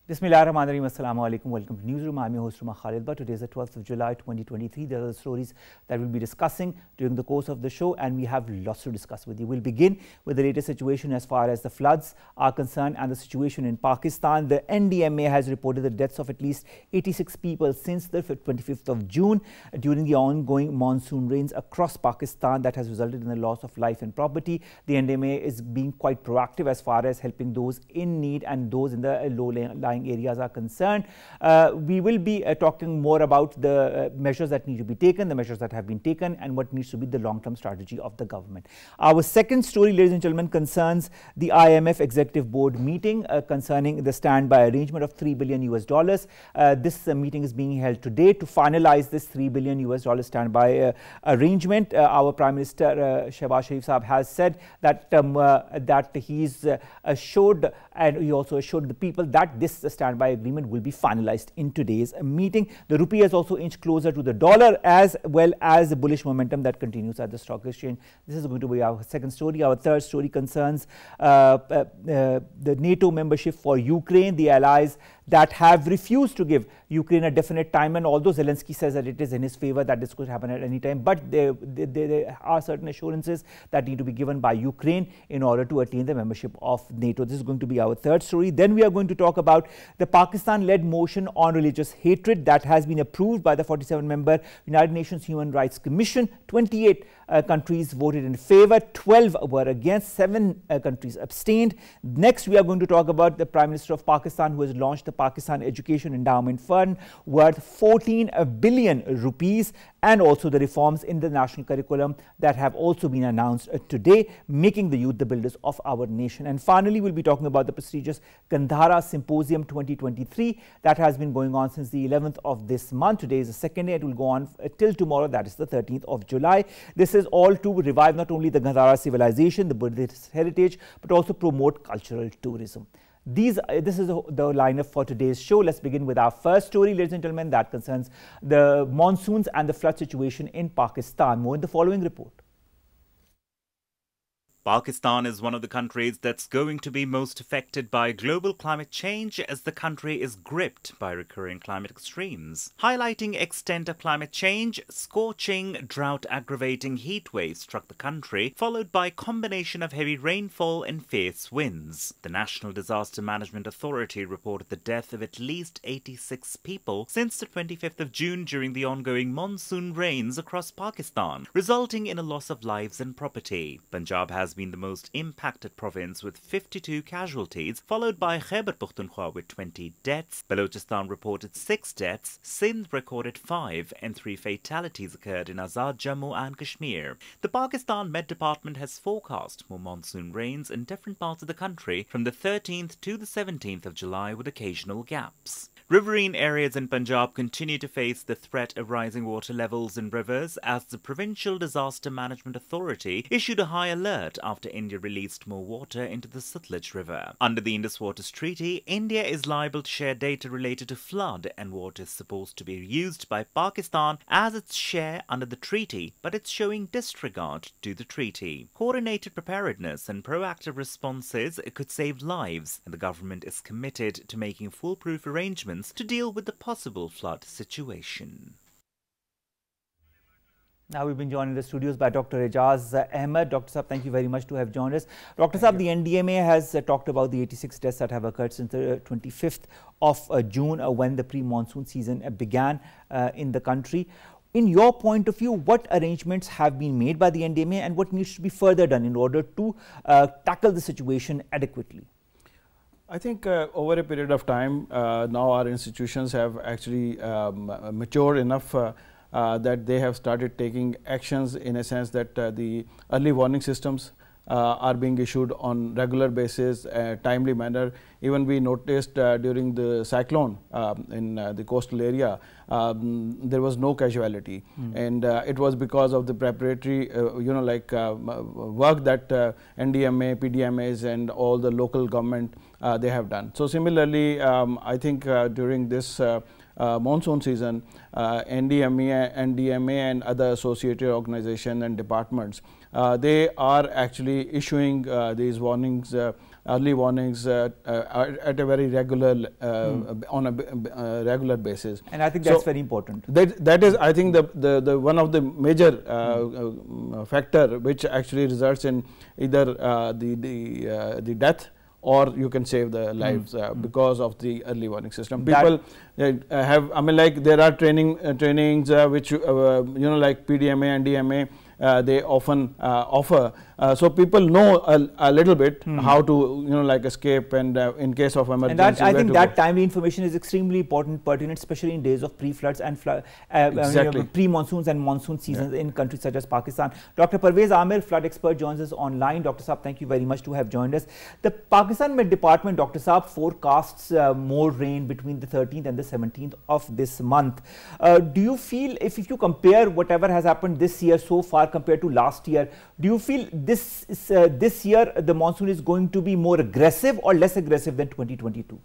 Bismillahirrahmanirrahim. Assalamu alaikum. Welcome to NEWSROOM. I'm your host, Khalid. But today is the 12th of July 2023. There are the stories that we'll be discussing during the course of the show, and we have lots to discuss with you. We'll begin with the latest situation as far as the floods are concerned and the situation in Pakistan. The NDMA has reported the deaths of at least 86 people since the 25th of June during the ongoing monsoon rains across Pakistan that has resulted in the loss of life and property. The NDMA is being quite proactive as far as helping those in need and those in the low-lying areas are concerned. We will be talking more about the measures that need to be taken, the measures that have been taken, and what needs to be the long-term strategy of the government. Our second story, ladies and gentlemen, concerns the IMF Executive Board meeting concerning the standby arrangement of $3 billion US. This meeting is being held today to finalize this $3 billion US standby arrangement. Our Prime Minister Shehbaz Sharif Saab has said that he's assured, and he also assured the people that this standby agreement will be finalized in today's meeting. The rupee has also inched closer to the dollar, as well as the bullish momentum that continues at the stock exchange. This is going to be our second story. Our third story concerns the NATO membership for Ukraine. The allies that have refused to give Ukraine a definite time, and although Zelensky says that it is in his favor that this could happen at any time, but there are certain assurances that need to be given by Ukraine in order to attain the membership of NATO. This is going to be our third story. Then we are going to talk about the Pakistan-led motion on religious hatred that has been approved by the 47-member United Nations Human Rights Commission. 28 countries voted in favor, 12 were against, 7 countries abstained. Next, we are going to talk about the Prime Minister of Pakistan, who has launched the Pakistan Education Endowment Fund worth 14 billion rupees, and also the reforms in the national curriculum that have also been announced today, making the youth the builders of our nation. And finally, we'll be talking about the prestigious Gandhara Symposium 2023 that has been going on since the 11th of this month. Today is the second day. It will go on till tomorrow, that is the 13th of July. This is all to revive not only the Gandhara civilization, the Buddhist heritage, but also promote cultural tourism. This is the lineup for today's show. Let's begin with our first story, ladies and gentlemen, that concerns the monsoons and the flood situation in Pakistan. More in the following report. Pakistan is one of the countries that's going to be most affected by global climate change, as the country is gripped by recurring climate extremes. Highlighting extent of climate change, scorching, drought-aggravating heat waves struck the country, followed by a combination of heavy rainfall and fierce winds. The National Disaster Management Authority reported the death of at least 86 people since the 25th of June during the ongoing monsoon rains across Pakistan, resulting in a loss of lives and property. Punjab has been the most impacted province with 52 casualties, followed by Khyber Pakhtunkhwa with 20 deaths. Balochistan reported 6 deaths, Sindh recorded 5, and 3 fatalities occurred in Azad, Jammu and Kashmir. The Pakistan Met Department has forecast more monsoon rains in different parts of the country from the 13th to the 17th of July with occasional gaps. Riverine areas in Punjab continue to face the threat of rising water levels in rivers, as the Provincial Disaster Management Authority issued a high alert after India released more water into the Sutlej River. Under the Indus Waters Treaty, India is liable to share data related to flood, and water is supposed to be used by Pakistan as its share under the treaty, but it's showing disregard to the treaty. Coordinated preparedness and proactive responses could save lives, and the government is committed to making foolproof arrangements to deal with the possible flood situation. Now we've been joined in the studios by Dr. Ejaz Ahmad. Dr. Saab, thank you very much to have joined us. Dr. Saab, the NDMA has talked about the 86 deaths that have occurred since the 25th of June when the pre-monsoon season began in the country. In your point of view, what arrangements have been made by the NDMA and what needs to be further done in order to tackle the situation adequately? I think over a period of time, now our institutions have actually matured enough that they have started taking actions, in a sense that the early warning systems are being issued on regular basis, timely manner. Even we noticed during the cyclone in the coastal area, there was no casualty, and it was because of the preparatory, work that NDMA, PDMAs, and all the local government they have done. So similarly, I think during this monsoon season, NDMA and other associated organizations and departments, they are actually issuing these warnings early warnings at a very regular on a regular basis. And I think that's very important. That is, I think, the one of the major factor which actually results in either the death, or you can save the lives because of the early warning system. People have, I mean, like there are trainings which like PDMA and DMA they often offer, so people know a little bit how to like escape and in case of emergency. And that, I think that timely information is extremely important, pertinent, especially in days of pre-floods and pre-monsoons and monsoon seasons in countries such as Pakistan. Dr. Pervaiz Amir, flood expert, joins us online. Dr. Saab, thank you very much to have joined us. The Pakistan Met Department, Dr. Saab, forecasts more rain between the 13th and the 17th of this month. Do you feel, if you compare whatever has happened this year so far compared to last year, do you feel this year the monsoon is going to be more aggressive or less aggressive than 2022?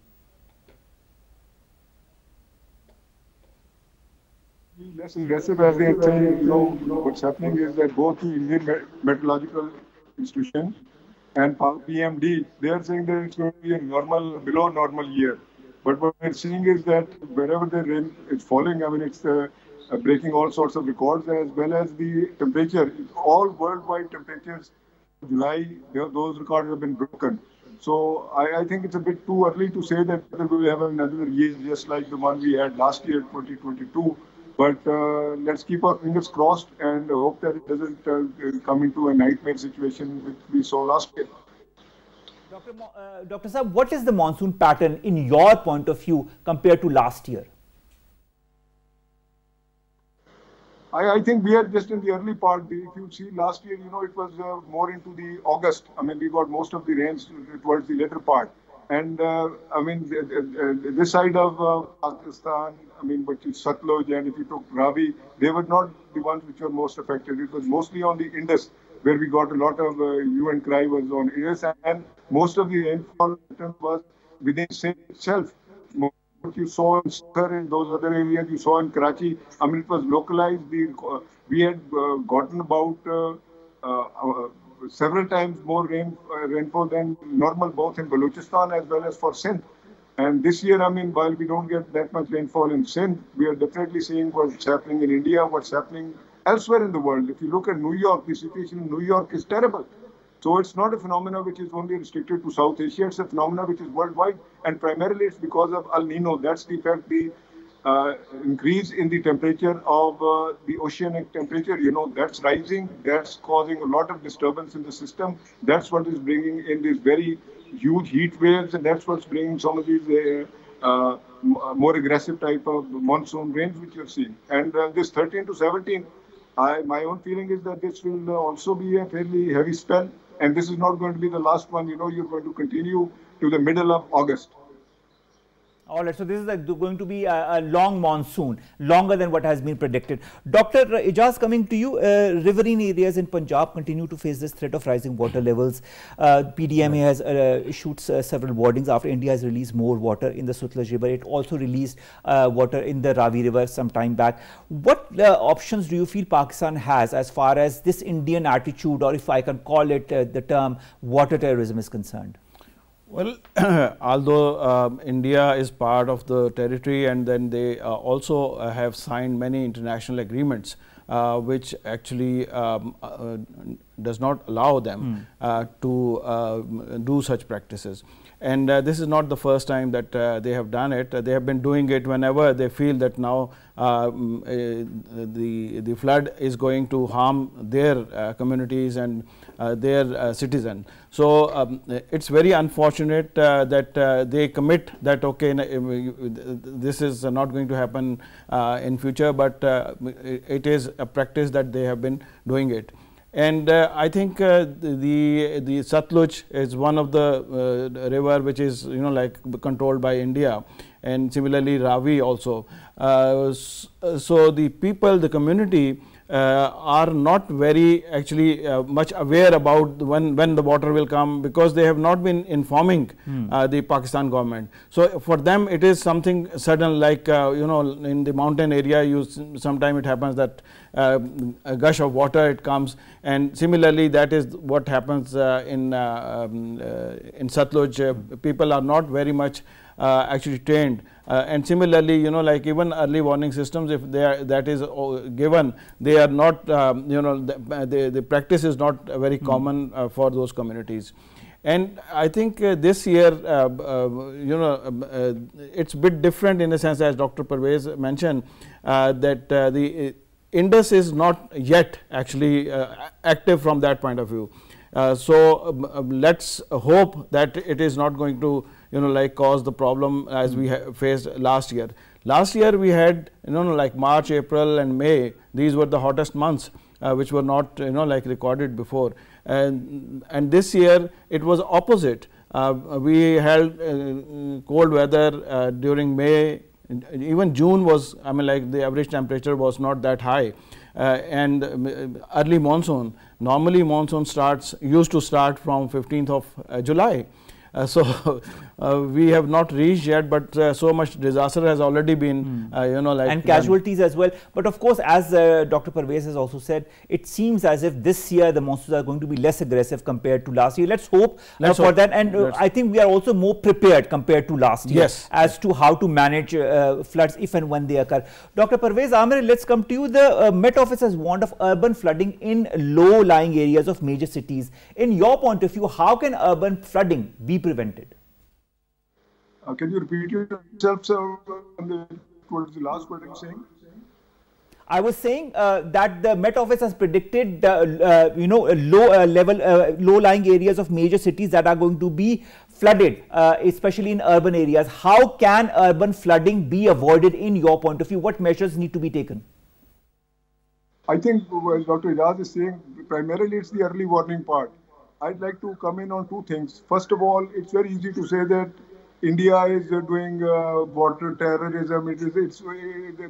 Less aggressive, as they say. What's happening is that both the Indian Meteorological Institution and PMD, they are saying that it's going to be a below normal year. But what we're seeing is that wherever the rain is falling, I mean, it's breaking all sorts of records, as well as the temperature. All worldwide temperatures, July, those records have been broken. So I think it's a bit too early to say that we will have another year just like the one we had last year, 2022. But let's keep our fingers crossed and hope that it doesn't come into a nightmare situation which we saw last year. Dr. Saab, what is the monsoon pattern in your point of view compared to last year? I think we are just in the early part. If you see last year, it was more into the August. I mean, we got most of the rains towards the later part. And I mean, this side of Pakistan, I mean, which is Satluj, and if you took Ravi, they were not the ones which were most affected. It was mostly on the Indus, where we got a lot of hue and cry was on Indus, and most of the rainfall was within Sindh itself. What you saw in Sir and those other areas you saw in Karachi, I mean, it was localized. We had gotten about several times more rainfall than normal, both in Balochistan as well as for Sindh. And this year, I mean, while we don't get that much rainfall in Sindh, we are definitely seeing what's happening in India, what's happening elsewhere in the world. If you look at New York, the situation in New York is terrible. So it's not a phenomenon which is only restricted to South Asia, it's a phenomenon which is worldwide, and primarily it's because of El Nino. That's the fact, the increase in the temperature of the oceanic temperature, that's rising, that's causing a lot of disturbance in the system. That's what is bringing in these very huge heat waves, and that's what's bringing some of these more aggressive type of monsoon rains which you're seeing. And this 13 to 17, my own feeling is that this will also be a fairly heavy spell. And this is not going to be the last one. You're going to continue to the middle of August. All right, so this is going to be a long monsoon, longer than what has been predicted. Dr. Ejaz, coming to you, riverine areas in Punjab continue to face this threat of rising water levels. PDMA has issued several warnings after India has released more water in the Sutlej River. It also released water in the Ravi River some time back. What options do you feel Pakistan has as far as this Indian attitude, or if I can call it the term water terrorism, is concerned? Well, although India is part of the territory, and then they also have signed many international agreements which actually does not allow them to do such practices. And this is not the first time that they have done it. They have been doing it whenever they feel that now the flood is going to harm their communities and their citizens. So it's very unfortunate that they commit that, okay, this is not going to happen in future, but it is a practice that they have been doing it. And I think the Satluj is one of the river which is controlled by India, and similarly Ravi also. So the people, the community are not very actually much aware about when the water will come, because they have not been informing the Pakistan government. So for them it is something sudden, like in the mountain area, sometimes it happens that a gush of water it comes, and similarly that is what happens in Satluj. People are not very much actually trained, and similarly, you know, like even early warning systems, if they are, that is given, they are not, you know, the practice is not very common for those communities. And I think this year, you know, it's a bit different in a sense, as Dr. Pervaiz mentioned, that the Indus is not yet actually active from that point of view. So let's hope that it is not going to, you know, like cause the problem as we faced last year. Last year we had, you know, like March, April and May, these were the hottest months which were not, you know, like recorded before. And this year it was opposite. We had cold weather during May, even June was, I mean, like the average temperature was not that high, and early monsoon. Normally monsoon used to start from 15th of July. So we have not reached yet, but so much disaster has already been, you know, like, and casualties as well. But of course, as Dr. Pervaiz has also said, it seems as if this year the monsoons are going to be less aggressive compared to last year. Let's hope for that. And I think we are also more prepared compared to last year as to how to manage floods if and when they occur. Dr. Pervaiz, Amir, let's come to you. The Met Office has warned of urban flooding in low-lying areas of major cities. In your point of view, how can urban flooding be prevented? Can you repeat yourself, sir? What was the last word you were saying? I was saying that the Met Office has predicted, you know, low-lying areas of major cities that are going to be flooded, especially in urban areas. How can urban flooding be avoided in your point of view? What measures need to be taken? I think, as Dr. Ejaz is saying, primarily it's the early warning part. I'd like to come in on two things. First of all, it's very easy to say that India is doing water terrorism.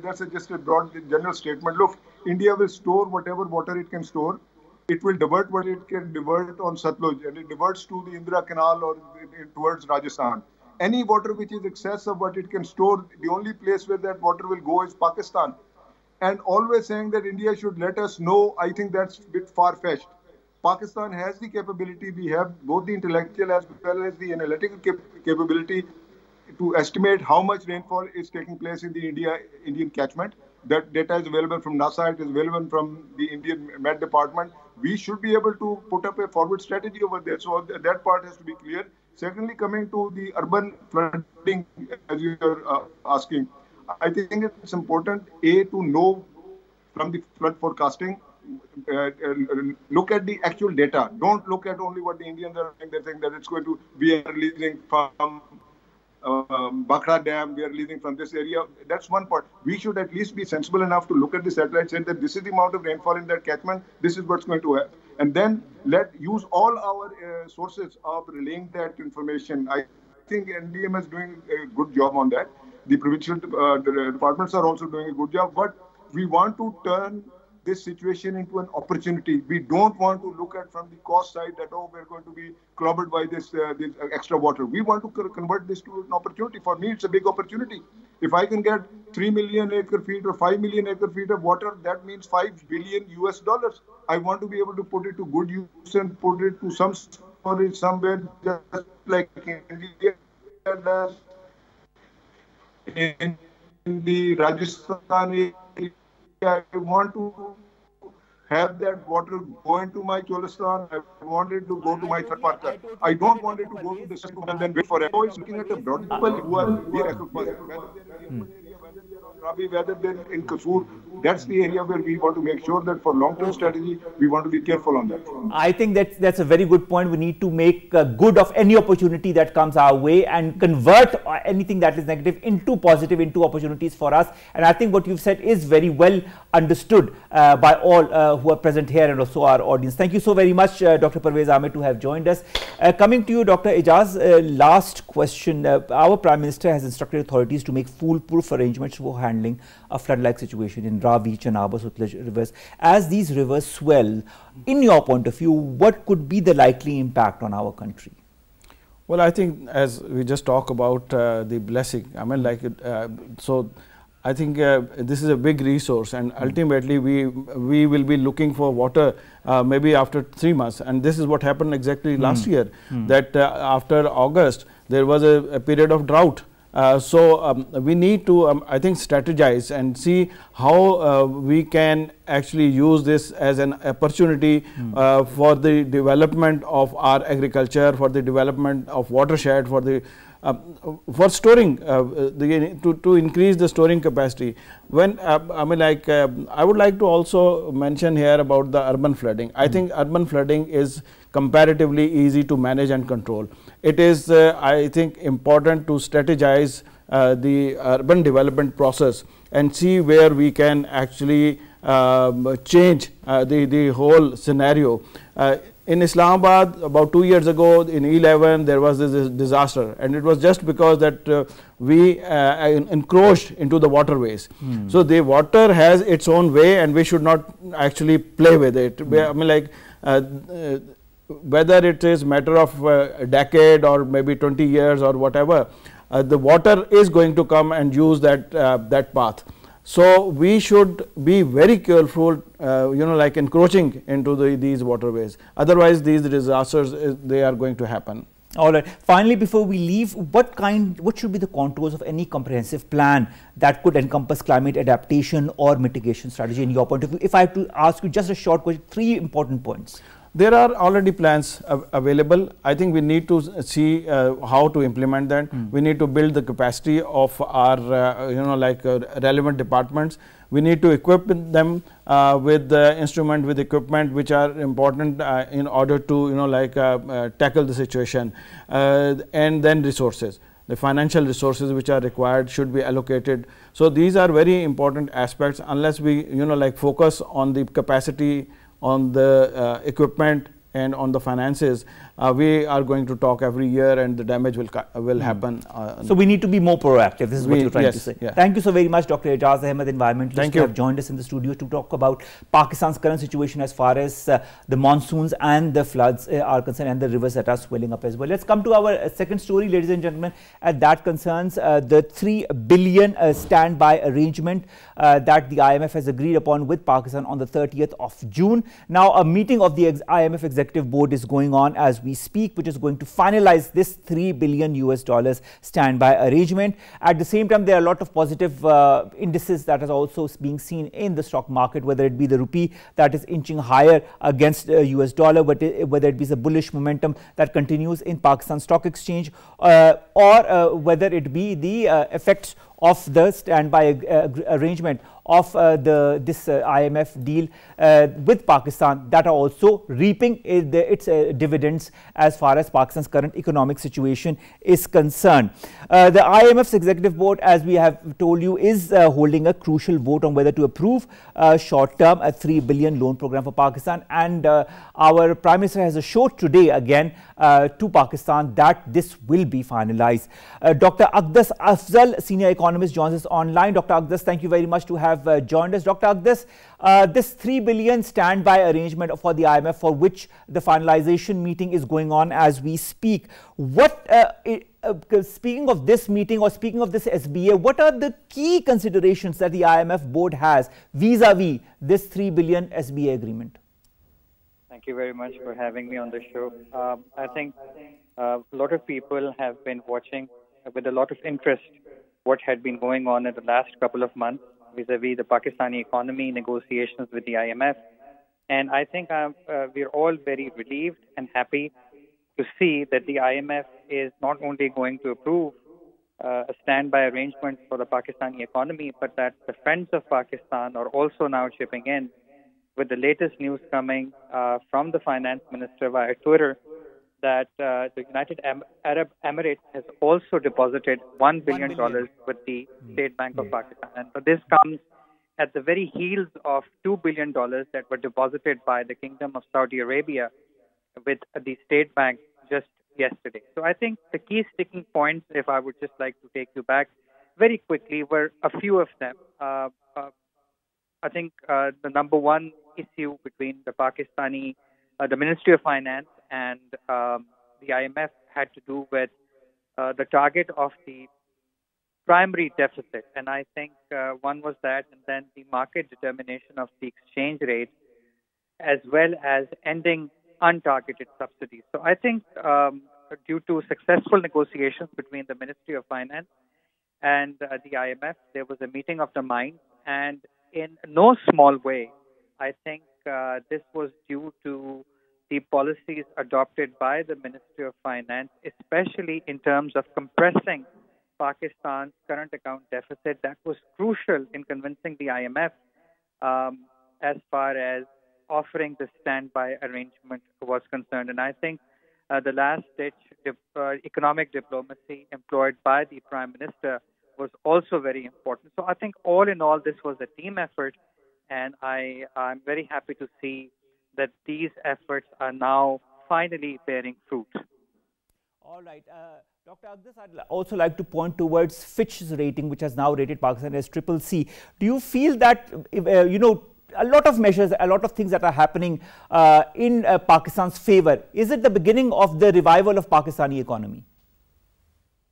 That's just a broad general statement. Look, India will store whatever water it can store. It will divert what it can divert on Satluj, and it diverts to the Indira Canal or towards Rajasthan. Any water which is excess of what it can store, the only place where that water will go is Pakistan. And always saying that India should let us know, I think that's a bit far-fetched. Pakistan has the capability, we have both the intellectual as well as the analytical capability to estimate how much rainfall is taking place in the Indian catchment. That data is available from NASA, it is available from the Indian Met Department. We should be able to put up a forward strategy over there. So that part has to be clear. Secondly, coming to the urban flooding, as you are asking, I think it's important, to know from the flood forecasting, look at the actual data. Don't look at only what the Indians are saying. They're saying that it's going to be releasing from Bakhra Dam, we are releasing from this area. That's one part. We should at least be sensible enough to look at the satellite and say that this is the amount of rainfall in that catchment, this is what's going to happen. And then use all our sources of relaying that information. I think NDM is doing a good job on that. The provincial departments are also doing a good job, but we want to turn this situation into an opportunity. We don't want to look at from the cost side that, oh, we're going to be clobbered by this extra water. We want to convert this to an opportunity. For me, it's a big opportunity. If I can get 3 million acre feet or 5 million acre feet of water, that means $5 billion US. I want to be able to put it to good use and put it to some storage somewhere, just like India does in the Rajasthan area. I want to have that water go into my Cholistan. I want it to go to my third parka. I don't want it to go to the system and then wait for it. So it's looking at the broad people who are whether they're in Kasur. That's the area where we want to make sure that for long-term strategy, we want to be careful on that. I think that's a very good point. We need to make good of any opportunity that comes our way and convert anything that is negative into positive, into opportunities for us. And I think what you've said is very well understood by all who are present here and also our audience. Thank you so very much, Dr. Pervaiz Ahmed, to have joined us. Coming to you, Dr. Ejaz, last question. Our Prime Minister has instructed authorities to make foolproof arrangements for handling a flood-like situation in Ravi, Chenab, Sutlej rivers. As these rivers swell, in your point of view, what could be the likely impact on our country? Well, I think as we just talk about the blessing, I mean, like, so I think this is a big resource, and ultimately we will be looking for water maybe after 3 months. And this is what happened exactly last year, that after August there was a period of drought. So we need to, I think, strategize and see how we can actually use this as an opportunity for the development of our agriculture, for the development of watershed, for the for storing, to increase the storing capacity. When I mean, like I would like to also mention here about the urban flooding. I think urban flooding is comparatively easy to manage and control. It is I think important to strategize the urban development process and see where we can actually change the whole scenario. In Islamabad, about 2 years ago, in 11, there was this disaster, and it was just because that we encroached into the waterways. So the water has its own way, and we should not actually play with it. I mean, like whether it is matter of a decade or maybe 20 years or whatever, the water is going to come and use that that path. So we should be very careful, like encroaching into these waterways. Otherwise, these disasters they are going to happen. All right. Finally, before we leave, what should be the contours of any comprehensive plan that could encompass climate adaptation or mitigation strategy in your point of view? If I have to ask you just a short question, 3 important points. There are already plans available. I think we need to see how to implement that. We need to build the capacity of our, relevant departments. We need to equip them with instrument, with equipment which are important in order to, tackle the situation. And then resources. The financial resources which are required should be allocated. So these are very important aspects. Unless we, focus on the capacity, on the equipment and on the finances, we are going to talk every year, and the damage will happen. So we need to be more proactive. This is what you're trying to say. Yeah. Thank you so very much, Dr. Ejaz Ahmad, environmentalist. Thank you. Have joined us in the studio to talk about Pakistan's current situation as far as the monsoons and the floods are concerned, and the rivers that are swelling up as well. Let's come to our second story, ladies and gentlemen, that concerns the $3 billion standby arrangement that the IMF has agreed upon with Pakistan on the 30th of June. Now, a meeting of the IMF Executive Board is going on as we speak, which is going to finalize this $3 billion standby arrangement. At the same time, there are a lot of positive indices that is also being seen in the stock market, whether it be the rupee that is inching higher against US dollar, whether it be the bullish momentum that continues in Pakistan Stock Exchange, or whether it be the effects of the standby arrangement of this IMF deal with Pakistan that are also reaping its dividends as far as Pakistan's current economic situation is concerned. The IMF's executive board, as we have told you, is holding a crucial vote on whether to approve short-term a $3 billion loan program for Pakistan, and our Prime Minister has assured today again to Pakistan that this will be finalized. Dr. Aqdas Afzal, senior economist, joins us online. Dr. Aqdas, thank you very much to have joined us. Dr. Aqdas, this $3 billion standby arrangement for the IMF, for which the finalization meeting is going on as we speak. Speaking of this meeting, or speaking of this SBA, what are the key considerations that the IMF board has vis-a-vis this $3 billion SBA agreement? Thank you very much for having me on the show. I think a lot of people have been watching with a lot of interest what had been going on in the last couple of months vis-a-vis the Pakistani economy, negotiations with the IMF. And I think we're all very relieved and happy to see that the IMF is not only going to approve a standby arrangement for the Pakistani economy, but that the friends of Pakistan are also now chipping in with the latest news coming from the finance minister via Twitter that the United Arab Emirates has also deposited $1 billion with the State Bank of Pakistan. And so this comes at the very heels of $2 billion that were deposited by the Kingdom of Saudi Arabia with the State Bank just yesterday. So I think the key sticking points, if I would just like to take you back very quickly, were a few of them. I think the number one issue between the Pakistani, the Ministry of Finance and the IMF had to do with the target of the primary deficit. And I think one was that, and then the market determination of the exchange rate, as well as ending untargeted subsidies. So I think due to successful negotiations between the Ministry of Finance and the IMF, there was a meeting of the minds. And in no small way, I think this was due to the policies adopted by the Ministry of Finance, especially in terms of compressing Pakistan's current account deficit. That was crucial in convincing the IMF as far as offering the standby arrangement was concerned. And I think the last-ditch economic diplomacy employed by the Prime Minister was also very important. So I think all in all, this was a team effort, and I'm very happy to see that these efforts are now finally bearing fruit. All right. Dr. Aqdas, I'd also like to point towards Fitch's rating, which has now rated Pakistan as CCC. Do you feel that, a lot of measures, a lot of things that are happening in Pakistan's favor, is it the beginning of the revival of Pakistani economy?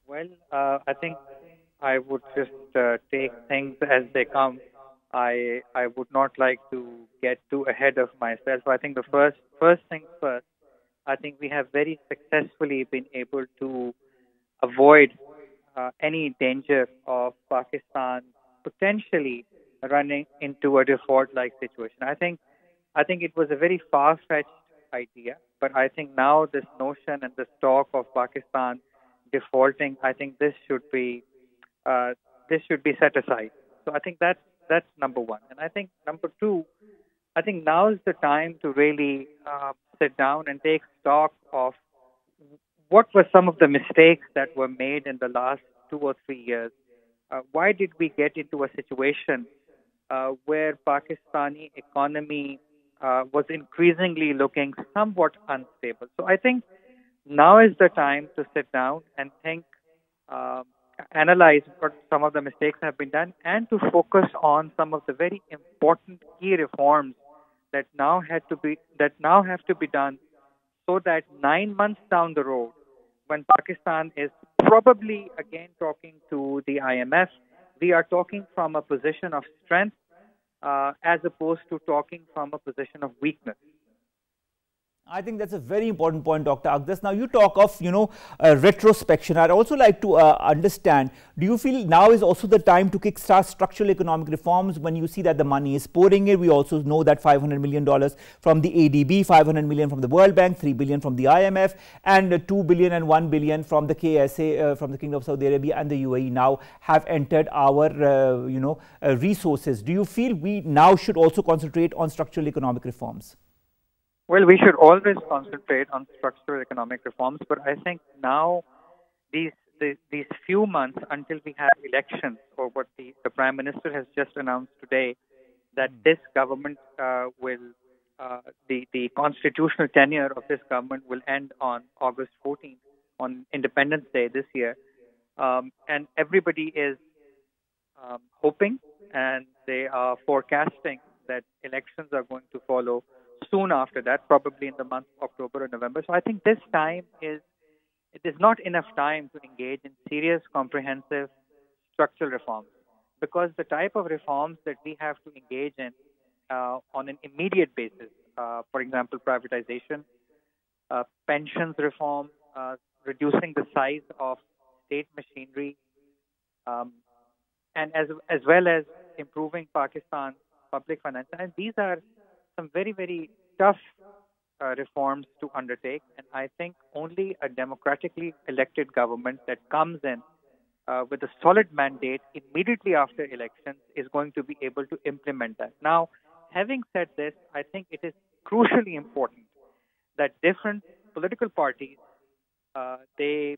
Well, I think I would just take things as they come. I would not like to get too ahead of myself. I think the first things first, I think we have very successfully been able to avoid any danger of Pakistan potentially running into a default-like situation. I think it was a very far-fetched idea, but I think now this notion and this talk of Pakistan defaulting, I think this should be set aside. So I think that's number one. And I think number two, I think now is the time to really sit down and take stock of what were some of the mistakes that were made in the last 2 or 3 years. Why did we get into a situation where Pakistani economy was increasingly looking somewhat unstable? So I think now is the time to sit down and think, analyze what some of the mistakes have been done, and to focus on some of the very important key reforms that now have to be done, so that 9 months down the road, when Pakistan is probably again talking to the IMF, we are talking from a position of strength as opposed to talking from a position of weakness. I think that's a very important point, Dr. Aqdas. Now, you talk of, retrospection. I'd also like to understand, do you feel now is also the time to kickstart structural economic reforms when you see that the money is pouring in? We also know that $500 million from the ADB, $500 million from the World Bank, $3 billion from the IMF, and $2 billion and $1 billion from the KSA, from the Kingdom of Saudi Arabia and the UAE now have entered our, resources. Do you feel we now should also concentrate on structural economic reforms? Well, we should always concentrate on structural economic reforms, but I think now these few months until we have elections, or what the Prime Minister has just announced today, that this government the constitutional tenure of this government will end on August 14th, on Independence Day this year. And everybody is hoping, and they are forecasting that elections are going to follow soon after that, probably in the month of October or November. So I think this time it is not enough time to engage in serious, comprehensive structural reforms, because the type of reforms that we have to engage in on an immediate basis, for example, privatization, pensions reform, reducing the size of state machinery, and as well as improving Pakistan's public finance. And these are some very, very tough reforms to undertake, and I think only a democratically elected government that comes in with a solid mandate immediately after elections is going to be able to implement that. Now, having said this, I think it is crucially important that different political parties they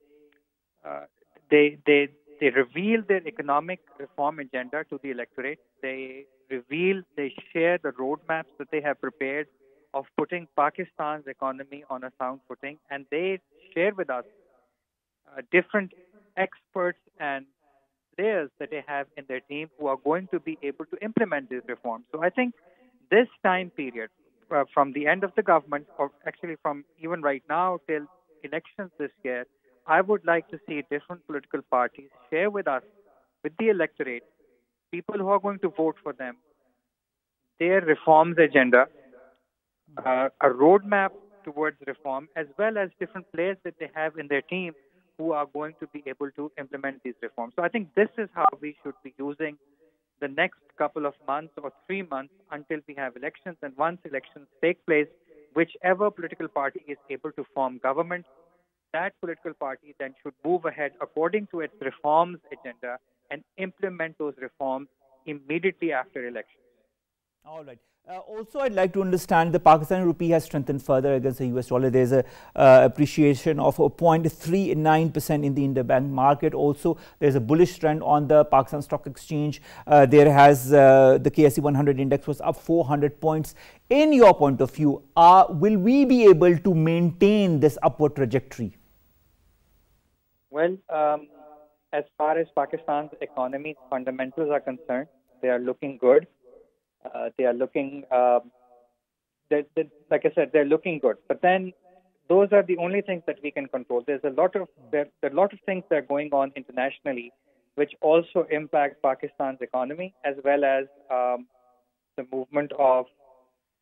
reveal their economic reform agenda to the electorate. They share the roadmaps that they have prepared of putting Pakistan's economy on a sound footing, and they share with us different experts and players that they have in their team who are going to be able to implement these reforms. So I think this time period, from the end of the government, or actually from even right now till elections this year, I would like to see different political parties share with us with the electorate, people who are going to vote for them, their reforms agenda, a roadmap towards reform, as well as different players that they have in their team who are going to be able to implement these reforms. So I think this is how we should be using the next couple of months or 3 months until we have elections. And once elections take place, whichever political party is able to form government, that political party then should move ahead according to its reforms agenda and implement those reforms immediately after elections. All right. Also, I'd like to understand the Pakistani rupee has strengthened further against the US dollar. There's a appreciation of 0.39% in the interbank market. Also, there's a bullish trend on the Pakistan Stock Exchange. There has the KSE 100 index was up 400 points. In your point of view, will we be able to maintain this upward trajectory? Well, as far as Pakistan's economy fundamentals are concerned, they are looking good. They are looking, like I said, they're looking good. But then, those are the only things that we can control. There are a lot of things that are going on internationally, which also impact Pakistan's economy, as well as the movement of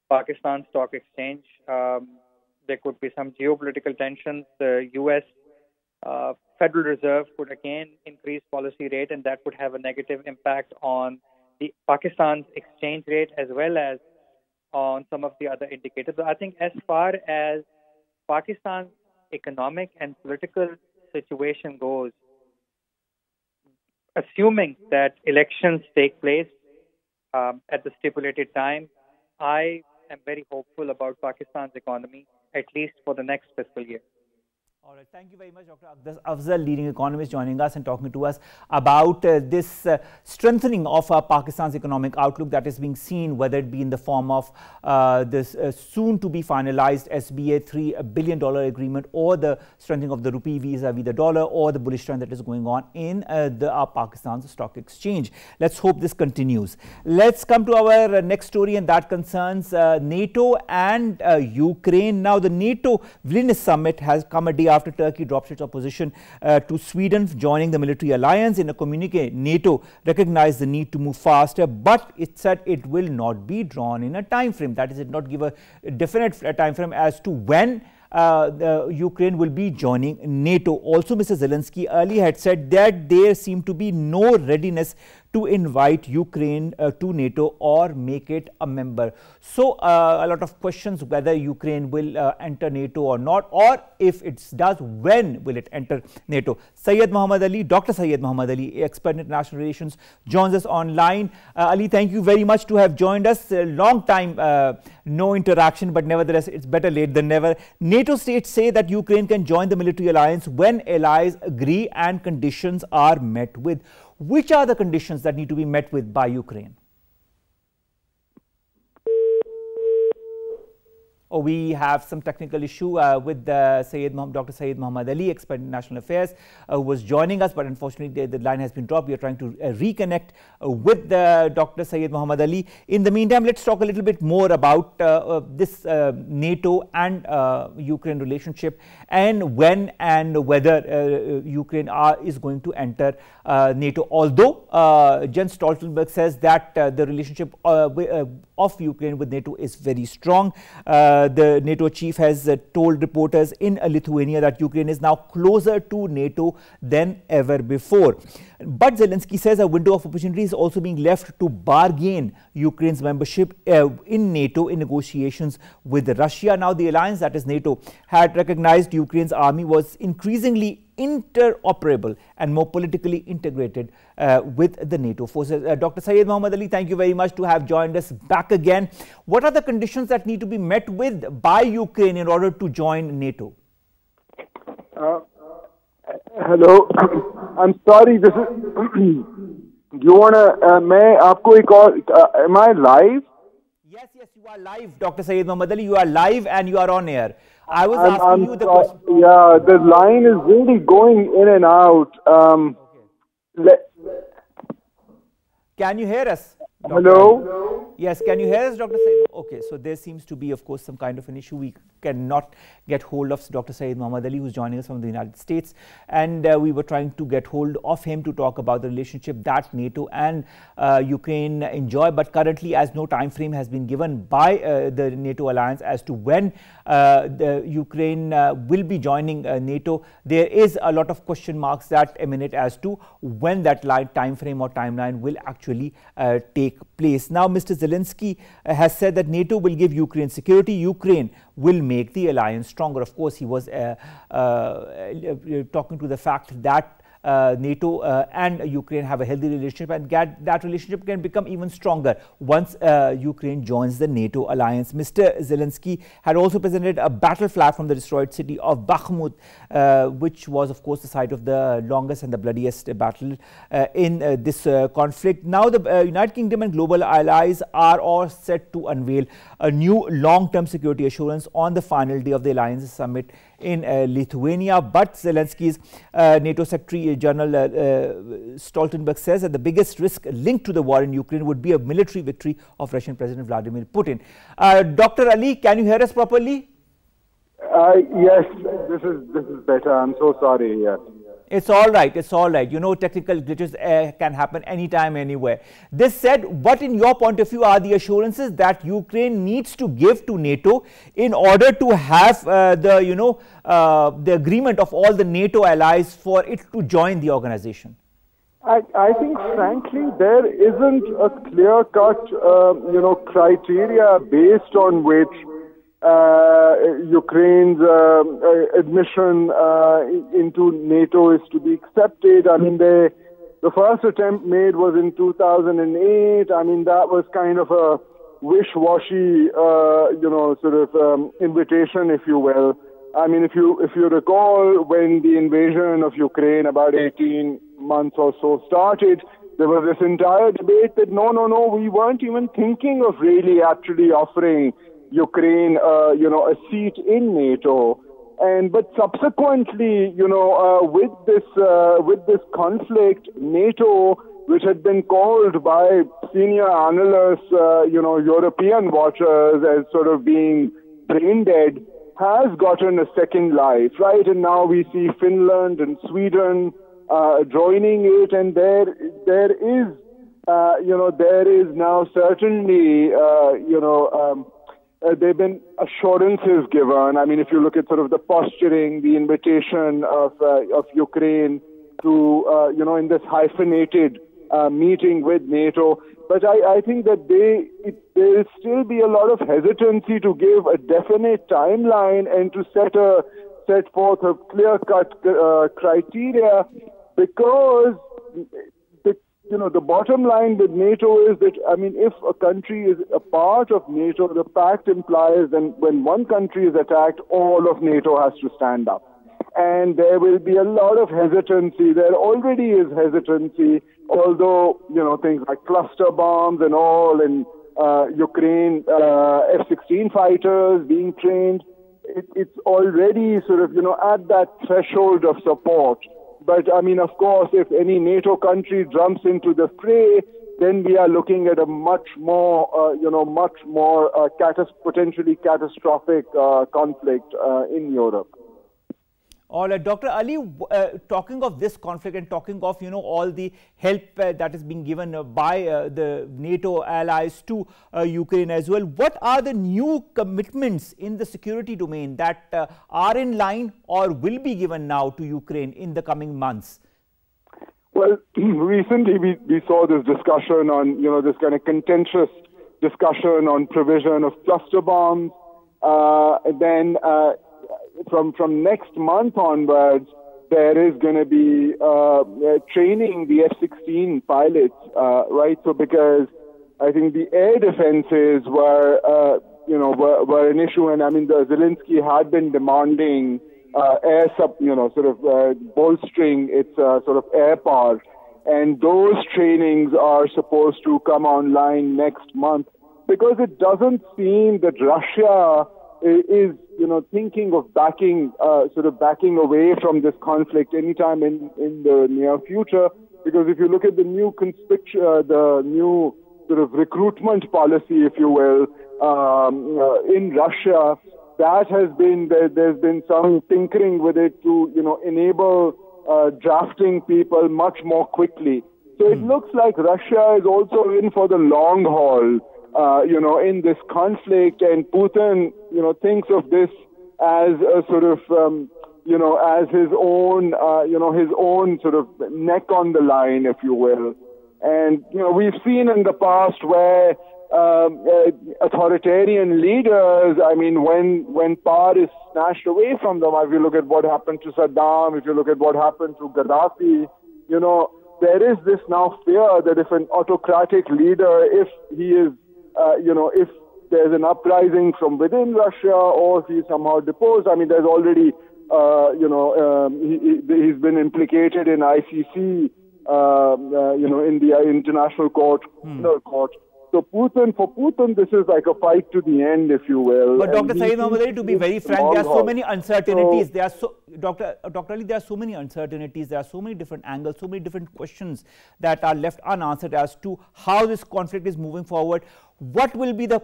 Pakistan Stock Exchange. There could be some geopolitical tensions. The U.S. Federal Reserve could again increase policy rate, and that would have a negative impact on the Pakistan's exchange rate as well as on some of the other indicators. So I think as far as Pakistan's economic and political situation goes, assuming that elections take place at the stipulated time, I am very hopeful about Pakistan's economy, at least for the next fiscal year. All right. Thank you very much, Dr. Aqdas. Afzal, leading economist, joining us and talking to us about this strengthening of Pakistan's economic outlook that is being seen, whether it be in the form of this soon-to-be finalized SBA $3 billion agreement, or the strengthening of the rupee vis-a-vis the dollar, or the bullish trend that is going on in Pakistan's stock exchange. Let's hope this continues. Let's come to our next story, and that concerns NATO and Ukraine. Now, the NATO Vilnius summit has come a day after Turkey drops its opposition to Sweden joining the military alliance. In a communique, NATO recognized the need to move faster, but it said it will not be drawn in a time frame. That is, it not give a definite time frame as to when Ukraine will be joining NATO. Also, Mr. Zelensky earlier had said that there seemed to be no readiness to invite Ukraine to NATO or make it a member. So, a lot of questions whether Ukraine will enter NATO or not, or if it does, when will it enter NATO. Syed Mohammad Ali, Dr. Syed Mohammad Ali, expert in international relations, joins us online. Ali, thank you very much to have joined us. A long time, no interaction, but nevertheless, it's better late than never. NATO states say that Ukraine can join the military alliance when allies agree and conditions are met with. Which are the conditions that need to be met with by Ukraine? Oh, we have some technical issue with Dr. Syed Mohammad Ali, expert in national affairs, who was joining us, but unfortunately the line has been dropped. We are trying to reconnect with Dr. Syed Mohammad Ali. In the meantime, let's talk a little bit more about this NATO and Ukraine relationship, and when and whether Ukraine is going to enter NATO. Although Jens Stoltenberg says that the relationship of Ukraine with NATO is very strong. The NATO chief has told reporters in Lithuania that Ukraine is now closer to NATO than ever before. But Zelensky says a window of opportunity is also being left to bargain Ukraine's membership in NATO in negotiations with Russia. Now, the alliance, that is NATO, had recognized Ukraine's army was increasingly interoperable and more politically integrated with the NATO forces. Dr. Syed Mohammad Ali, thank you very much to have joined us back again. What are the conditions that need to be met with by Ukraine in order to join NATO? Hello, I'm sorry, this is, you wanna, am I live? Yes, you are live, Dr. Syed Mohammad Ali, you are live and you are on air. I was asking you the question. Yeah, the line is really going in and out. Can you hear us? Hello? Yes, can you hear us, Dr. Syed? Okay, so there seems to be, of course, some kind of an issue. We cannot get hold of Dr. Syed Mohammad Ali, who's joining us from the United States. And we were trying to get hold of him to talk about the relationship that NATO and Ukraine enjoy. But currently, as no time frame has been given by the NATO alliance as to when the Ukraine will be joining NATO, there is a lot of question marks that emanate as to when that time frame or timeline will actually take place. Now, Mr. Zelensky has said that NATO will give Ukraine security. Ukraine will make the alliance stronger. Of course, he was talking to the fact that NATO and Ukraine have a healthy relationship, and that relationship can become even stronger once Ukraine joins the NATO alliance. Mr. Zelensky had also presented a battle flag from the destroyed city of Bakhmut, which was, of course, the site of the longest and the bloodiest battle in this conflict. Now, the United Kingdom and global allies are all set to unveil a new long-term security assurance on the final day of the alliance summit in Lithuania. But Zelensky's NATO Secretary General Stoltenberg says that the biggest risk linked to the war in Ukraine would be a military victory of Russian President Vladimir Putin. Dr. Ali, can you hear us properly? Yes, this is better. I'm so sorry. Yes. It's all right. It's all right. You know, technical glitches can happen anytime, anywhere. This said, what in your point of view are the assurances that Ukraine needs to give to NATO in order to have the agreement of all the NATO allies for it to join the organization? I think, frankly, there isn't a clear-cut, criteria based on which Ukraine's admission into NATO is to be accepted. I mean, the first attempt made was in 2008. I mean, that was kind of a wish-washy, invitation, if you will. I mean, if you recall, when the invasion of Ukraine about 18 months or so started, there was this entire debate that no, we weren't even thinking of really actually offering Ukraine, a seat in NATO, but subsequently, with this conflict, NATO, which had been called by senior analysts, European watchers as sort of being brain dead, has gotten a second life, right? And now we see Finland and Sweden joining it, and there is now certainly, there have been assurances given. I mean, if you look at sort of the posturing, the invitation of Ukraine to, in this hyphenated meeting with NATO. But I think that there will still be a lot of hesitancy to give a definite timeline and to set forth a clear-cut criteria, because the bottom line with NATO is that, I mean, if a country is a part of NATO, the pact implies that when one country is attacked, all of NATO has to stand up. And there will be a lot of hesitancy. There already is hesitancy, although, things like cluster bombs and all, and Ukraine F-16 fighters being trained, it's already sort of, at that threshold of support. But, I mean, of course, if any NATO country jumps into the fray, then we are looking at a much more potentially catastrophic conflict in Europe. All right, Dr. Ali, talking of this conflict and talking of, all the help that is being given by the NATO allies to Ukraine as well, what are the new commitments in the security domain that are in line or will be given now to Ukraine in the coming months? Well, recently we saw this discussion on, this kind of contentious discussion on provision of cluster bombs. Then from next month onwards, there is going to be training the F-16 pilots, right? So because I think the air defenses were an issue, and I mean the Zelensky had been demanding bolstering its sort of air power, and those trainings are supposed to come online next month, because it doesn't seem that Russia is thinking of backing away from this conflict anytime in the near future. Because if you look at the new sort of recruitment policy, if you will, in Russia, that has been, there's been some tinkering with it to, enable drafting people much more quickly. So it looks like Russia is also in for the long haul, in this conflict, and Putin, thinks of this as a sort of, as his own sort of neck on the line, if you will. And, we've seen in the past where authoritarian leaders, I mean, when power is snatched away from them, if you look at what happened to Saddam, if you look at what happened to Gaddafi, there is this now fear that if an autocratic leader, if he is, if there's an uprising from within Russia or if he's somehow deposed, I mean, there's already, he's been implicated in ICC, in the International Court, court. So for Putin, this is like a fight to the end, if you will. But Dr. Syed Mohammad, to be very frank, there are so many uncertainties. Dr. Ali, there are so many uncertainties. There are so many different angles, so many different questions that are left unanswered as to how this conflict is moving forward. What will be the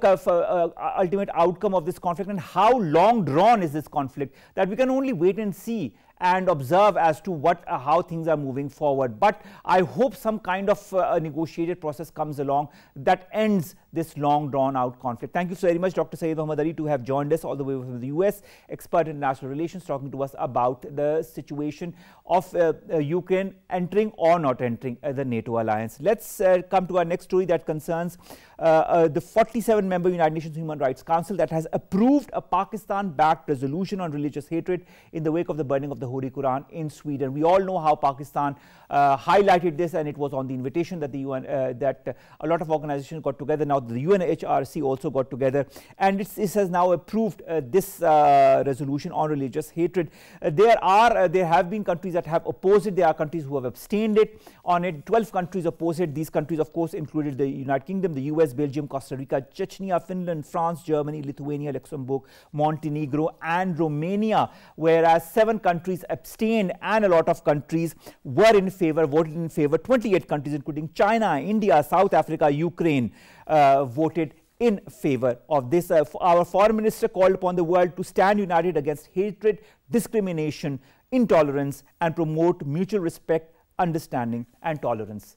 ultimate outcome of this conflict, and how long drawn is this conflict, that we can only wait and see and observe as to how things are moving forward. But I hope some kind of a negotiated process comes along that ends this long drawn out conflict. Thank you so very much, Dr. Syed Mohammad, to have joined us all the way from the US, expert in international relations, talking to us about the situation of Ukraine entering or not entering the NATO alliance. Let's come to our next story that concerns the 47-member United Nations Human Rights Council that has approved a Pakistan-backed resolution on religious hatred in the wake of the burning of the Holy Quran in Sweden. We all know how Pakistan highlighted this, and it was on the invitation that the UN, that a lot of organizations got together. Now the UNHRC also got together, and it has now approved this resolution on religious hatred. There have been countries that have opposed it. There are countries who have abstained on it. 12 countries opposed it. These countries, of course, included the United Kingdom, the US, Belgium, Costa Rica, Chechnya, Finland, France, Germany, Lithuania, Luxembourg, Montenegro, and Romania. Whereas 7 countries abstained, and a lot of countries were in favor, voted in favor. 28 countries, including China, India, South Africa, Ukraine, voted in favor of this. Our foreign minister called upon the world to stand united against hatred, discrimination, intolerance, and promote mutual respect, understanding, and tolerance.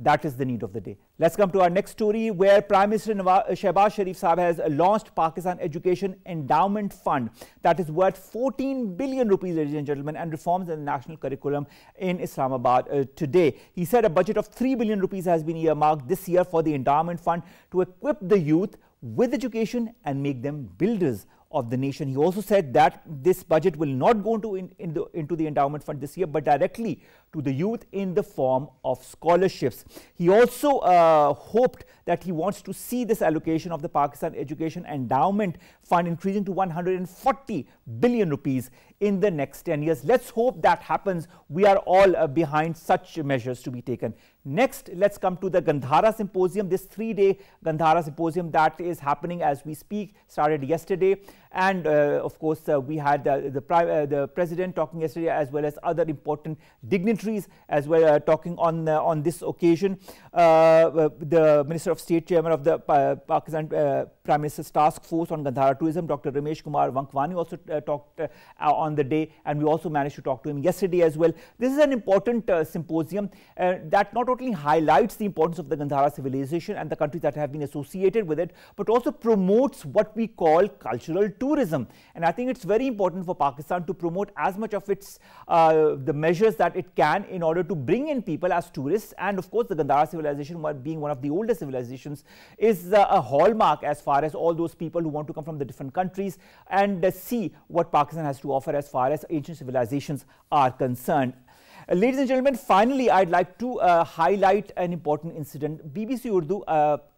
That is the need of the day. Let's come to our next story, where Prime Minister Shehbaz Sharif Saab has launched Pakistan Education Endowment Fund that is worth 14 billion rupees, ladies and gentlemen, and reforms in the national curriculum in Islamabad today. He said a budget of 3 billion rupees has been earmarked this year for the endowment fund to equip the youth with education and make them builders of the nation. He also said that this budget will not go into the endowment fund this year, but directly to the youth in the form of scholarships. He also hoped that he wants to see this allocation of the Pakistan Education Endowment Fund increasing to 140 billion rupees in the next 10 years. Let's hope that happens. We are all behind such measures to be taken. Next, let's come to the Gandhara Symposium, this 3-day Gandhara Symposium that is happening as we speak, started yesterday. And of course, we had the President talking yesterday, as well as other important dignitaries as well talking on this occasion. The Minister of State, Chairman of the Pakistan Prime Minister's Task Force on Gandhara Tourism, Dr. Ramesh Kumar Vankwani, also talked on the day, and we also managed to talk to him yesterday as well. This is an important symposium that not only highlights the importance of the Gandhara civilization and the countries that have been associated with it, but also promotes what we call cultural tourism. And I think it's very important for Pakistan to promote as much of its the measures that it can in order to bring in people as tourists. And of course, the Gandhara civilization, being one of the oldest civilizations, is a hallmark as far as all those people who want to come from the different countries and see what Pakistan has to offer as far as ancient civilizations are concerned. Ladies and gentlemen, finally, I'd like to highlight an important incident. BBC Urdu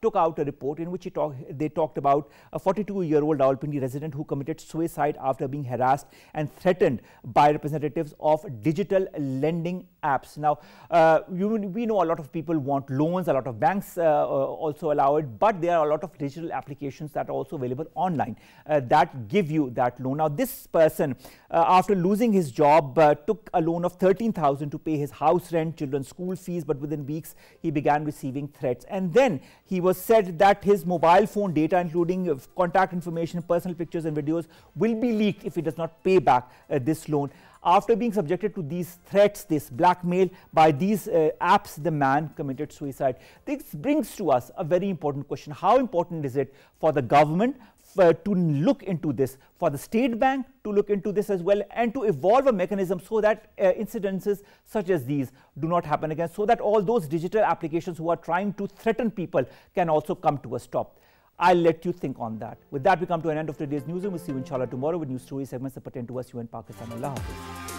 took out a report in which they talked about a 42-year-old Rawalpindi resident who committed suicide after being harassed and threatened by representatives of digital lending apps. Now, we know a lot of people want loans, a lot of banks also allow it, but there are a lot of digital applications that are also available online that give you that loan. Now, this person, after losing his job, took a loan of 13,000 50,000 to pay his house rent, children's school fees, but within weeks he began receiving threats. And then he was said that his mobile phone data, including contact information, personal pictures and videos, will be leaked if he does not pay back this loan. After being subjected to these threats, this blackmail by these apps, the man committed suicide. This brings to us a very important question. How important is it for the government to look into this, for the State Bank to look into this as well, and to evolve a mechanism so that incidences such as these do not happen again, so that all those digital applications who are trying to threaten people can also come to a stop? I'll let you think on that. With that, we come to an end of today's newsroom. We'll see you inshallah tomorrow with news story segments that pertain to us, you and Pakistan. Allah Hafiz.